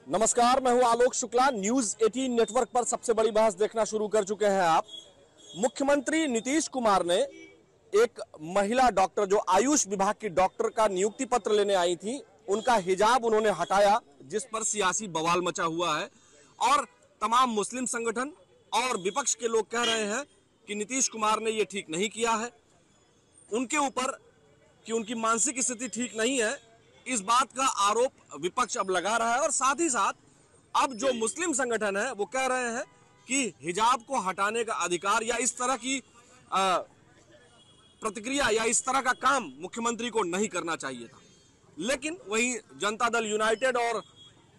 नमस्कार, मैं हूं आलोक शुक्ला। न्यूज 18 नेटवर्क पर सबसे बड़ी बहस देखना शुरू कर चुके हैं आप। मुख्यमंत्री नीतीश कुमार ने एक महिला डॉक्टर जो आयुष विभाग की डॉक्टर का नियुक्ति पत्र लेने आई थी, उनका हिजाब उन्होंने हटाया, जिस पर सियासी बवाल मचा हुआ है और तमाम मुस्लिम संगठन और विपक्ष के लोग कह रहे हैं कि नीतीश कुमार ने यह ठीक नहीं किया है। उनके ऊपर कि उनकी मानसिक स्थिति ठीक नहीं है, इस बात का आरोप विपक्ष अब लगा रहा है। और साथ ही साथ अब जो मुस्लिम संगठन है वो कह रहे हैं कि हिजाब को हटाने का अधिकार या इस तरह की प्रतिक्रिया या इस तरह का काम मुख्यमंत्री को नहीं करना चाहिए था। लेकिन वहीं जनता दल यूनाइटेड और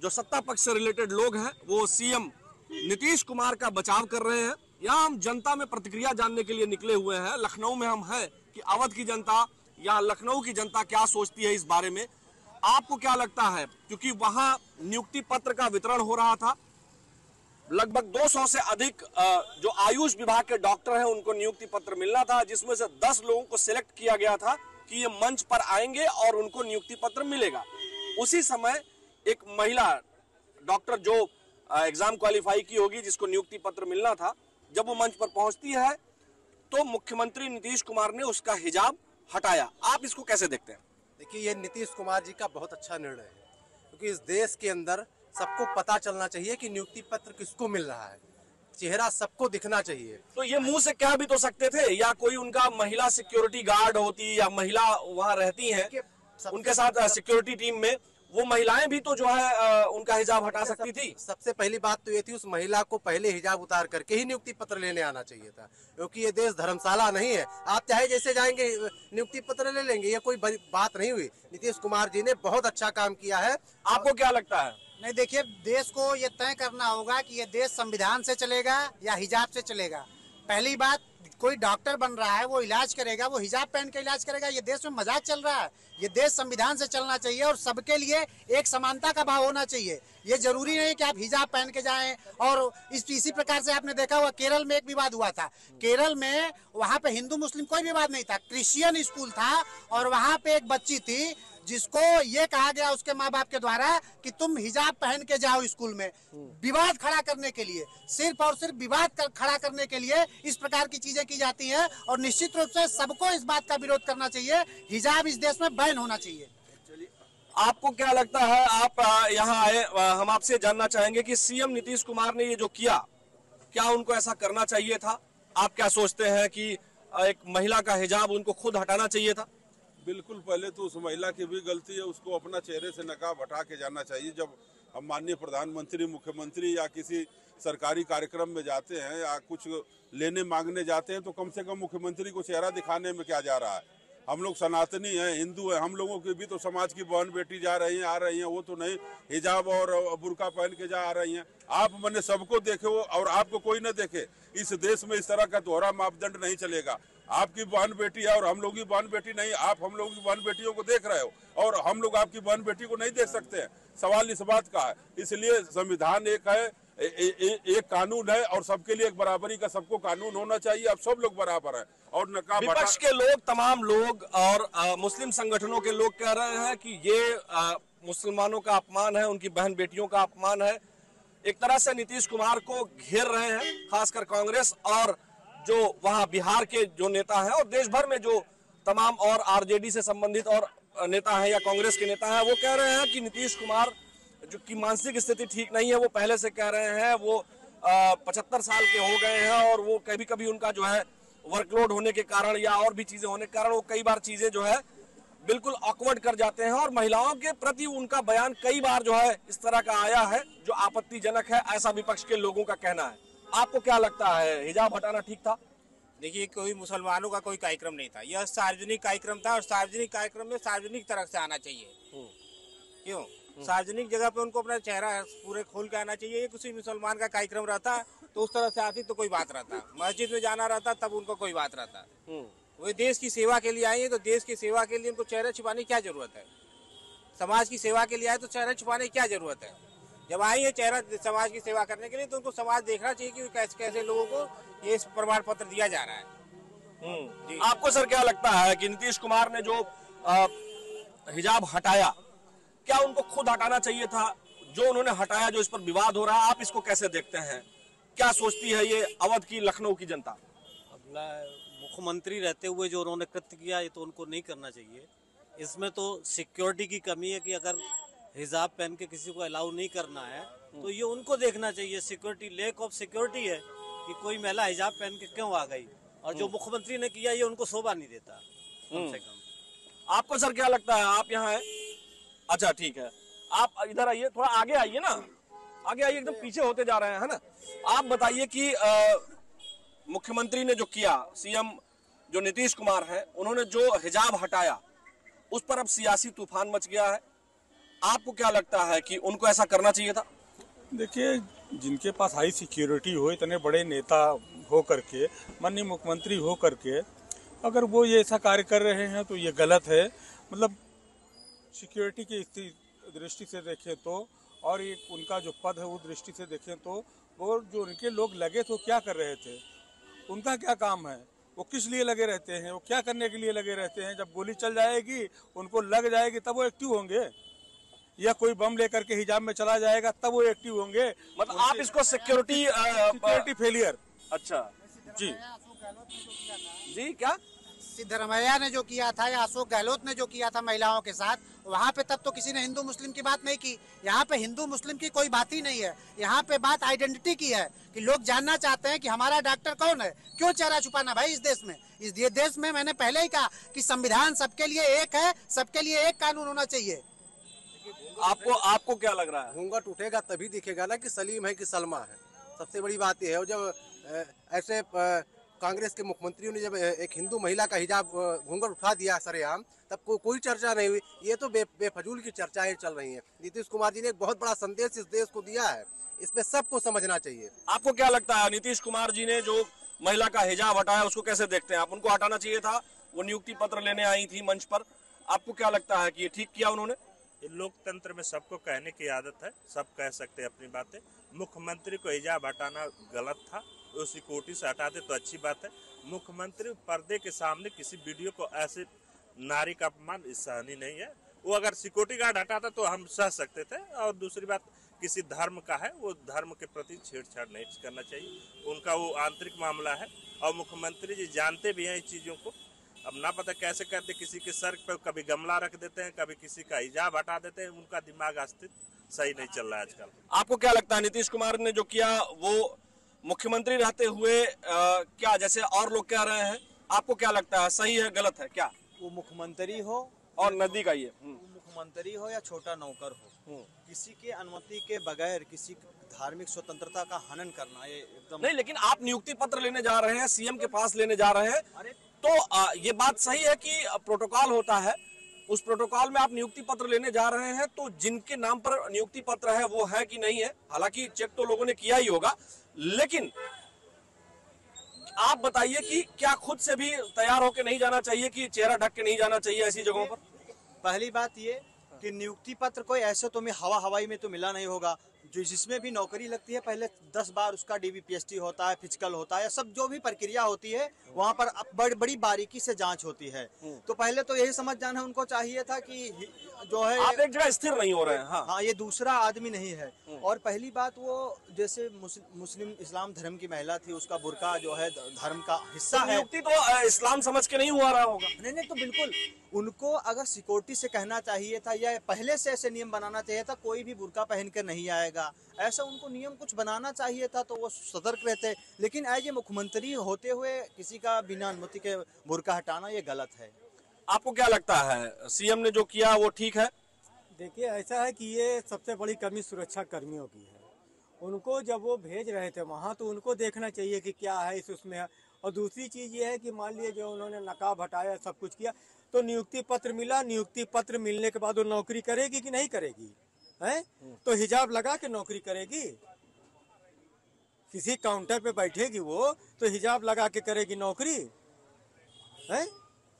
जो सत्ता पक्ष से रिलेटेड लोग हैं वो सीएम नीतीश कुमार का बचाव कर रहे हैं। यहाँ हम जनता में प्रतिक्रिया जानने के लिए निकले हुए हैं। लखनऊ में हम हैं कि अवध की जनता या लखनऊ की जनता क्या सोचती है इस बारे में। आपको क्या लगता है, क्योंकि वहां नियुक्ति पत्र का वितरण हो रहा था, लगभग 200 से अधिक जो आयुष विभाग के डॉक्टर हैं उनको नियुक्ति पत्र मिलना था, जिसमें से 10 लोगों को सिलेक्ट किया गया था कि ये मंच पर आएंगे और उनको नियुक्ति पत्र मिलेगा। उसी समय एक महिला डॉक्टर जो एग्जाम क्वालिफाई की होगी, जिसको नियुक्ति पत्र मिलना था, जब वो मंच पर पहुंचती है तो मुख्यमंत्री नीतीश कुमार ने उसका हिजाब हटाया। आप इसको कैसे देखते हैं? देखिए, ये नीतीश कुमार जी का बहुत अच्छा निर्णय है, क्योंकि इस देश के अंदर सबको पता चलना चाहिए कि नियुक्ति पत्र किसको मिल रहा है, चेहरा सबको दिखना चाहिए। तो ये मुंह से कह भी तो सकते थे, या कोई उनका महिला सिक्योरिटी गार्ड होती या महिला वहां रहती हैं उनके साथ सिक्योरिटी टीम में, वो महिलाएं भी तो जो है उनका हिजाब हटा सकती थी। सबसे पहली बात तो ये थी, उस महिला को पहले हिजाब उतार करके ही नियुक्ति पत्र लेने आना चाहिए था, क्योंकि ये देश धर्मशाला नहीं है। आप चाहे जैसे जाएंगे नियुक्ति पत्र ले लेंगे, ये कोई बड़ी बात नहीं हुई। नीतीश कुमार जी ने बहुत अच्छा काम किया है। आपको क्या लगता है? नहीं, देखिए, देश को ये तय करना होगा कि ये देश संविधान से चलेगा या हिजाब से चलेगा। पहली बात, कोई डॉक्टर बन रहा है, वो इलाज करेगा, वो हिजाब पहन के इलाज करेगा। ये देश में मजाक चल रहा है। ये देश संविधान से चलना चाहिए और सबके लिए एक समानता का भाव होना चाहिए। ये जरूरी नहीं कि आप हिजाब पहन के जाएं। और इसी प्रकार से आपने देखा हुआ, केरल में एक विवाद हुआ था। केरल में वहाँ पे हिंदू मुस्लिम कोई विवाद नहीं था, क्रिश्चियन स्कूल था और वहाँ पे एक बच्ची थी जिसको ये कहा गया उसके माँ बाप के द्वारा कि तुम हिजाब पहन के जाओ स्कूल में। विवाद खड़ा करने के लिए, सिर्फ और सिर्फ विवाद खड़ा करने के लिए इस प्रकार की चीजें की जाती हैं। और निश्चित रूप से सबको इस बात का विरोध करना चाहिए। हिजाब इस देश में बैन होना चाहिए। आपको क्या लगता है? आप यहाँ आए, हम आपसे जानना चाहेंगे कि सीएम नीतीश कुमार ने ये जो किया, क्या उनको ऐसा करना चाहिए था? आप क्या सोचते हैं कि एक महिला का हिजाब उनको खुद हटाना चाहिए था? बिल्कुल, पहले तो उस महिला की भी गलती है, उसको अपना चेहरे से नकाब हटा के जाना चाहिए। जब हम माननीय प्रधानमंत्री, मुख्यमंत्री या किसी सरकारी कार्यक्रम में जाते हैं या कुछ लेने मांगने जाते हैं, तो कम से कम मुख्यमंत्री को चेहरा दिखाने में क्या जा रहा है। हम लोग सनातनी हैं, हिंदू हैं, हम लोगों की भी तो समाज की बहन बेटी जा रही हैं, आ रही हैं, वो तो नहीं हिजाब और बुर्का पहन के जा रही हैं। आप मैंने सबको देखे हो और आपको कोई न देखे। इस देश में इस तरह का दोहरा मापदंड नहीं चलेगा। आपकी बहन बेटी है और हम लोग की बहन बेटी नहीं। आप हम लोगों की बहन बेटियों को देख रहे हो और हम लोग आपकी बहन बेटी को नहीं देख सकते हैं। सवाल इस बात का है। इसलिए संविधान एक है, एक कानून है और सबके लिए एक बराबरी का सबको कानून होना चाहिए। अब सब लोग बराबर हैं और नकाब विपक्ष के लोग, तमाम लोग और मुस्लिम संगठनों के लोग कह रहे हैं कि ये मुसलमानों का अपमान है, उनकी बहन बेटियों का अपमान है। एक तरह से नीतीश कुमार को घेर रहे हैं, खासकर कांग्रेस और जो वहां बिहार के जो नेता हैं और देश भर में जो तमाम और आरजेडी से संबंधित और नेता हैं या कांग्रेस के नेता हैं, वो कह रहे हैं कि नीतीश कुमार जो की मानसिक स्थिति ठीक नहीं है। वो पहले से कह रहे हैं, वो 75 साल के हो गए हैं और वो कभी कभी उनका जो है वर्कलोड होने के कारण या और भी चीजें होने के कारण वो कई बार चीजें जो है बिल्कुल ऑकवर्ड कर जाते हैं। और महिलाओं के प्रति उनका बयान कई बार जो है इस तरह का आया है जो आपत्तिजनक है, ऐसा विपक्ष के लोगों का कहना है। आपको क्या लगता है, हिजाब हटाना ठीक था? देखिए, कोई मुसलमानों का कोई कार्यक्रम नहीं था, यह सार्वजनिक कार्यक्रम था और सार्वजनिक कार्यक्रम में सार्वजनिक तरह से आना चाहिए। क्यों? सार्वजनिक जगह पे उनको अपना चेहरा पूरे खोल के आना चाहिए। किसी मुसलमान का कार्यक्रम रहता तो उस तरह से आती तो कोई बात रहता, मस्जिद में जाना रहता तब उनको कोई बात रहता। वो देश की सेवा के लिए आए हैं तो देश की सेवा के लिए उनको चेहरा छुपाने की क्या जरूरत है? समाज की सेवा के लिए आए तो चेहरा छुपाने की क्या जरूरत है? जब आई है चेहरा समाज की सेवा करने के लिए तो उनको समाज देखना चाहिए कि कैसे कैसे लोगों को ये प्रमाण पत्र दिया जा रहा है। आपको सर क्या लगता है कि नीतीश कुमार ने जो हिजाब हटाया, क्या उनको खुद हटाना चाहिए था? जो उन्होंने हटाया, जो इस पर विवाद हो रहा है, आप इसको कैसे देखते हैं? क्या सोचती है ये अवध की, लखनऊ की जनता? मुख्यमंत्री रहते हुए जो उन्होंने कृत्य किया, ये तो उनको नहीं करना चाहिए। इसमें तो सिक्योरिटी की कमी है कि अगर हिजाब पहन के किसी को अलाउ नहीं करना है तो ये उनको देखना चाहिए। सिक्योरिटी, लैक ऑफ सिक्योरिटी है कि कोई महिला हिजाब पहन के क्यों आ गई, और जो मुख्यमंत्री ने किया ये उनको शोभा नहीं देता कम से कम। आपको सर क्या लगता है? आप यहाँ हैं, अच्छा ठीक है, आप इधर आइए, थोड़ा आगे आइए ना, आगे आइए, एकदम पीछे होते जा रहे हैं, है ना। आप बताइए कि मुख्यमंत्री ने जो किया, सीएम जो नीतीश कुमार है, उन्होंने जो हिजाब हटाया, उस पर अब सियासी तूफान मच गया है। आपको क्या लगता है कि उनको ऐसा करना चाहिए था? देखिए, जिनके पास हाई सिक्योरिटी हो, इतने बड़े नेता हो करके, माननीय मुख्यमंत्री हो करके, अगर वो ये ऐसा कार्य कर रहे हैं तो ये गलत है। मतलब सिक्योरिटी की दृष्टि से देखें तो, और एक उनका जो पद है वो दृष्टि से देखें तो, वो जो उनके लोग लगे थे वो क्या कर रहे थे, उनका क्या काम है, वो किस लिए लगे रहते हैं, वो क्या करने के लिए लगे रहते हैं? जब गोली चल जाएगी, उनको लग जाएगी, तब वो एक्टिव होंगे, या कोई बम लेकर के हिजाब में चला जाएगा तब वो एक्टिव होंगे। मतलब आप इसको सिक्योरिटी फेलियर। अच्छा जी जी, क्या सिद्धरमैया ने जो किया था या अशोक गहलोत ने जो किया था महिलाओं के साथ, वहाँ पे तब तो किसी ने हिंदू मुस्लिम की बात नहीं की। यहाँ पे हिंदू मुस्लिम की कोई बात ही नहीं है। यहाँ पे बात आइडेंटिटी की है कि लोग जानना चाहते हैं कि हमारा डॉक्टर कौन है। क्यों चेहरा छुपाना भाई इस देश में? इस देश में मैंने पहले ही कहा कि संविधान सबके लिए एक है, सबके लिए एक कानून होना चाहिए। आपको क्या लग रहा है? घूंघट उठेगा तभी दिखेगा ना कि सलीम है कि सलमा है। सबसे बड़ी बात यह है, जब ऐसे कांग्रेस के मुख्यमंत्रियों ने जब एक हिंदू महिला का हिजाब घूंघट उठा दिया सरेआम, तब कोई चर्चा नहीं हुई। ये तो बेफजूल की चर्चाएं चल रही हैं। नीतीश कुमार जी ने एक बहुत बड़ा संदेश इस देश को दिया है, इसमें सबको समझना चाहिए। आपको क्या लगता है, नीतीश कुमार जी ने जो महिला का हिजाब हटाया, उसको कैसे देखते हैं आप? उनको हटाना चाहिए था, वो नियुक्ति पत्र लेने आई थी मंच पर। आपको क्या लगता है कि ये ठीक किया उन्होंने? लोकतंत्र में सबको कहने की आदत है, सब कह सकते हैं अपनी बातें। मुख्यमंत्री को हिजाब हटाना गलत था, उसी कोटि से हटाते तो अच्छी बात है। मुख्यमंत्री पर्दे के सामने किसी वीडियो को ऐसे नारी का अपमान सहनीय नहीं है। वो अगर सिक्योरिटी गार्ड हटाता तो हम सह सकते थे। और दूसरी बात, किसी धर्म का है, वो धर्म के प्रति छेड़छाड़ नहीं करना चाहिए, उनका वो आंतरिक मामला है। और मुख्यमंत्री जी जानते भी हैं इस चीज़ों को। अब ना पता कैसे करते, किसी के सर पर कभी गमला रख देते हैं, कभी किसी का हिजाब हटा देते हैं। उनका दिमाग अस्तित्व सही नहीं चल रहा है आजकल। आपको क्या लगता है, नीतीश कुमार ने जो किया वो मुख्यमंत्री रहते हुए क्या, जैसे और लोग कह रहे हैं, आपको क्या लगता है, सही है गलत है क्या? वो मुख्यमंत्री हो और नजदीक आइए, मुख्यमंत्री हो या छोटा नौकर हो, किसी के अनुमति के बगैर किसी धार्मिक स्वतंत्रता का हनन करना ये एकदम नहीं। लेकिन आप नियुक्ति पत्र लेने जा रहे हैं, सीएम के पास लेने जा रहे हैं, तो ये बात सही है कि प्रोटोकॉल होता है, उस प्रोटोकॉल में आप नियुक्ति पत्र लेने जा रहे हैं, तो जिनके नाम पर नियुक्ति पत्र है वो है कि नहीं है? हालांकि चेक तो लोगों ने किया ही होगा, लेकिन आप बताइए कि क्या खुद से भी तैयार होकर नहीं जाना चाहिए कि चेहरा ढक के नहीं जाना चाहिए ऐसी जगहों पर? पहली बात ये कि नियुक्ति पत्र कोई ऐसे तो हवाई में तो मिला नहीं होगा। जो जिसमें भी नौकरी लगती है, पहले 10 बार उसका डीबीपीएसटी होता है, फिजिकल होता है, सब जो भी प्रक्रिया होती है वहाँ पर बड़ी बारीकी से जांच होती है। तो पहले तो यही समझ जाना उनको चाहिए था कि जो है आप एक जगह स्थिर नहीं हो रहे हैं। हाँ, ये दूसरा आदमी नहीं है। और पहली बात, वो जैसे मुस्लिम इस्लाम धर्म की महिला थी, उसका बुर्का जो है धर्म का हिस्सा है। नियुक्ति तो इस्लाम समझ के नहीं हुआ रहा होगा। नहीं, तो बिल्कुल उनको अगर सिक्योरिटी से कहना चाहिए था, या पहले से ऐसे नियम बनाना चाहिए था, कोई भी बुर्का पहन कर नहीं आएगा, ऐसा उनको नियम कुछ बनाना चाहिए था, तो वो सतर्क रहते। लेकिन एज ए मुख्यमंत्री होते हुए किसी का बिना अनुमति के बुर्का हटाना ये गलत है। आपको क्या लगता है, सीएम ने जो किया वो ठीक है? देखिए, ऐसा है कि ये सबसे बड़ी कमी सुरक्षा कर्मियों की है। उनको जब वो भेज रहे थे वहाँ, तो उनको देखना चाहिए कि क्या है उसमें। और दूसरी चीज़ ये है कि मान लीजिए जो उन्होंने नकाब हटाया, सब कुछ किया, तो नियुक्ति पत्र मिला, नियुक्ति पत्र मिलने के बाद वो नौकरी करेगी कि नहीं करेगी? है तो हिजाब लगा के नौकरी करेगी? किसी काउंटर पे बैठेगी वो तो हिजाब लगा के करेगी नौकरी? है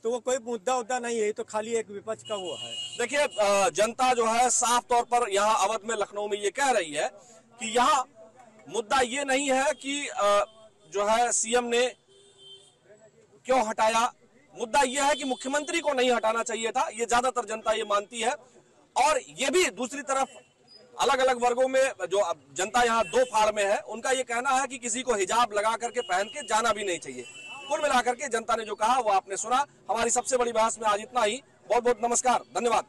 तो वो कोई मुद्दा नहीं है, तो खाली एक विपक्ष का वो है। देखिए, जनता जो है साफ तौर पर यहाँ अवध में, लखनऊ में ये कह रही है कि यहाँ मुद्दा ये नहीं है कि जो है सीएम ने क्यों हटाया, मुद्दा यह है कि मुख्यमंत्री को नहीं हटाना चाहिए था। ये ज्यादातर जनता ये मानती है। और ये भी दूसरी तरफ अलग अलग वर्गों में जो जनता यहाँ दो फाड़ में है, उनका ये कहना है कि किसी को हिजाब लगा करके पहन के जाना भी नहीं चाहिए। कुल मिलाकर के जनता ने जो कहा वो आपने सुना। हमारी सबसे बड़ी बहस में आज इतना ही। बहुत बहुत नमस्कार, धन्यवाद।